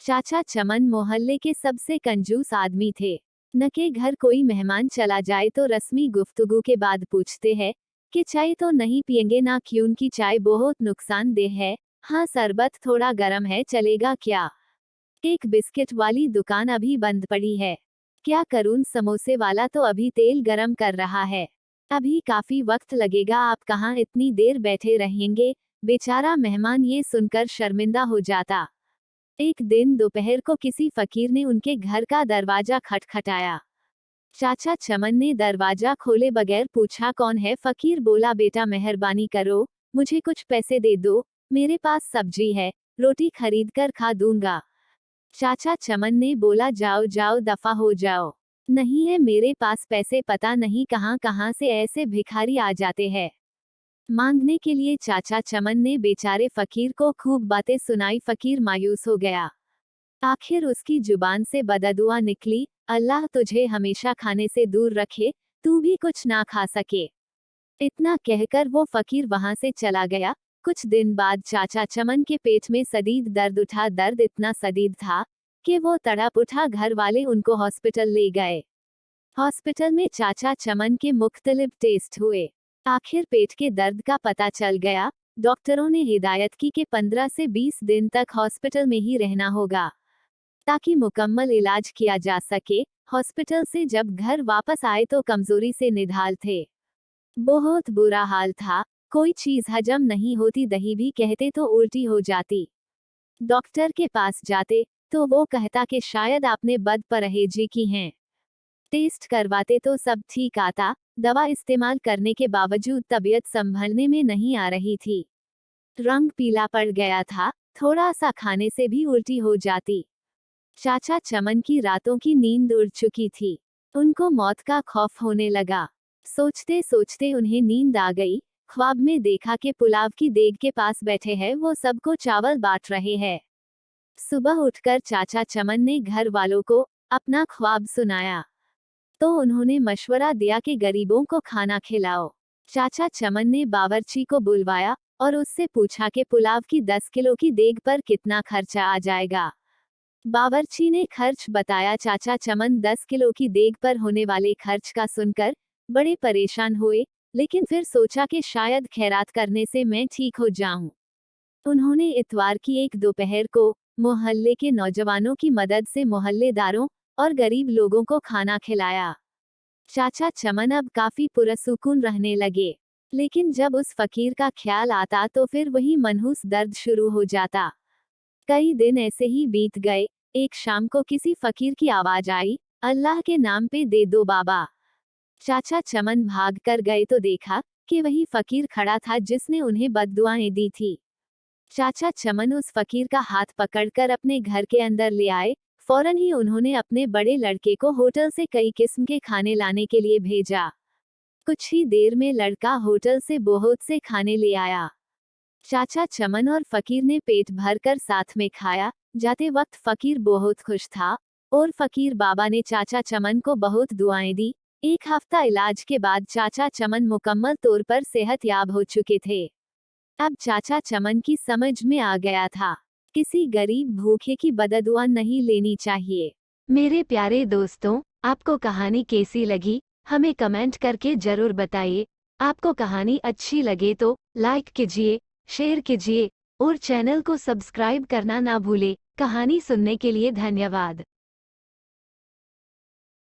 चाचा चमन मोहल्ले के सबसे कंजूस आदमी थे। न के घर कोई मेहमान चला जाए तो रस्मी गुफ्तगू के बाद पूछते हैं कि चाय तो नहीं पियेंगे ना, क्यों उनकी चाय बहुत नुकसानदेह है। हाँ, शरबत थोड़ा गर्म है, चलेगा क्या? एक बिस्किट वाली दुकान अभी बंद पड़ी है। क्या करूं, समोसे वाला तो अभी तेल गरम कर रहा है। अभी काफी वक्त लगेगा, आप कहाँ इतनी देर बैठे रहेंगे? बेचारा मेहमान ये सुनकर शर्मिंदा हो जाता। एक दिन दोपहर को किसी फकीर ने उनके घर का दरवाजा खटखटाया। चाचा चमन ने दरवाजा खोले बगैर पूछा, कौन है? फकीर बोला, बेटा मेहरबानी करो, मुझे कुछ पैसे दे दो, मेरे पास सब्जी है, रोटी खरीद कर खा दूंगा। चाचा चमन ने बोला, जाओ जाओ, दफा हो जाओ, नहीं है मेरे पास पैसे, पता नहीं कहां कहां से ऐसे भिखारी आ जाते हैं मांगने के लिए। चाचा चमन ने बेचारे फकीर को खूब बातें सुनाई। फकीर मायूस हो गया। आखिर उसकी जुबान से बददुआ निकली, अल्लाह तुझे हमेशा खाने से दूर रखे, तू भी कुछ ना खा सके। इतना कहकर वो फकीर वहां से चला गया। कुछ दिन बाद चाचा चमन के पेट में शदीद दर्द उठा। दर्द इतना शदीद था कि वो तड़प उठा। घर वाले उनको हॉस्पिटल ले गए। हॉस्पिटल में चाचा चमन के मुख्तलिफ टेस्ट हुए। आखिर पेट के दर्द का पता चल गया। डॉक्टरों ने हिदायत की कि 15 से 20 दिन तक हॉस्पिटल में ही रहना होगा ताकि मुकम्मल इलाज किया जा सके। हॉस्पिटल से जब घर वापस आए तो कमजोरी से निढाल थे। बहुत बुरा हाल था, कोई चीज हजम नहीं होती, दही भी कहते तो उल्टी हो जाती। डॉक्टर के पास जाते तो वो कहता कि शायद आपने बद परहेजी की हैं। टेस्ट करवाते तो सब ठीक आता, दवा इस्तेमाल करने के बावजूद तबीयत संभलने में नहीं आ रही थी। रंग पीला पड़ गया था, थोड़ा सा खाने से भी उल्टी हो जाती। चाचा चमन की रातों की नींद उड़ चुकी थी। उनको मौत का खौफ होने लगा। सोचते सोचते उन्हें नींद आ गई। ख्वाब में देखा कि पुलाव की देग के पास बैठे हैं, वो सबको चावल बांट रहे हैं। सुबह उठकर चाचा चमन ने घर वालों को अपना ख्वाब सुनाया तो उन्होंने मशवरा दिया कि गरीबों को खाना खिलाओ। चाचा चमन ने बावर्ची को बुलवाया और उससे पूछा कि पुलाव की 10 किलो की देग पर कितना खर्चा आ जाएगा। बावर्ची ने खर्च बताया। चाचा चमन 10 किलो की देग पर होने वाले खर्च का सुनकर बड़े परेशान हुए, लेकिन फिर सोचा कि शायद खैरात करने से मैं ठीक हो जाऊं। उन्होंने इतवार की एक दोपहर को मोहल्ले के नौजवानों की मदद से मोहल्लेदारों और गरीब लोगों को खाना खिलाया। चाचा चमन अब काफी पुरसुकून रहने लगे, लेकिन जब उस फकीर का ख्याल आता तो फिर वही मनहूस दर्द शुरू हो जाता। कई दिन ऐसे ही बीत गए। एक शाम को किसी फकीर की आवाज आई, अल्लाह के नाम पे दे दो बाबा। चाचा चमन भाग कर गए तो देखा कि वही फकीर खड़ा था जिसने उन्हें बद्दुआएं दी थी। चाचा चमन उस फकीर का हाथ पकड़कर अपने घर के अंदर ले आए। फौरन ही उन्होंने अपने बड़े लड़के को होटल से कई किस्म के खाने लाने के लिए भेजा। कुछ ही देर में लड़का होटल से बहुत से खाने ले आया। चाचा चमन और फकीर ने पेट भरकर साथ में खाया। जाते वक्त फकीर बहुत खुश था और फकीर बाबा ने चाचा चमन को बहुत दुआएं दी। एक हफ्ता इलाज के बाद चाचा चमन मुकम्मल तौर पर सेहतयाब हो चुके थे। अब चाचा चमन की समझ में आ गया था, किसी गरीब भूखे की बददुआ नहीं लेनी चाहिए। मेरे प्यारे दोस्तों, आपको कहानी कैसी लगी हमें कमेंट करके जरूर बताइए। आपको कहानी अच्छी लगे तो लाइक कीजिए, शेयर कीजिए और चैनल को सब्सक्राइब करना ना भूले। कहानी सुनने के लिए धन्यवाद।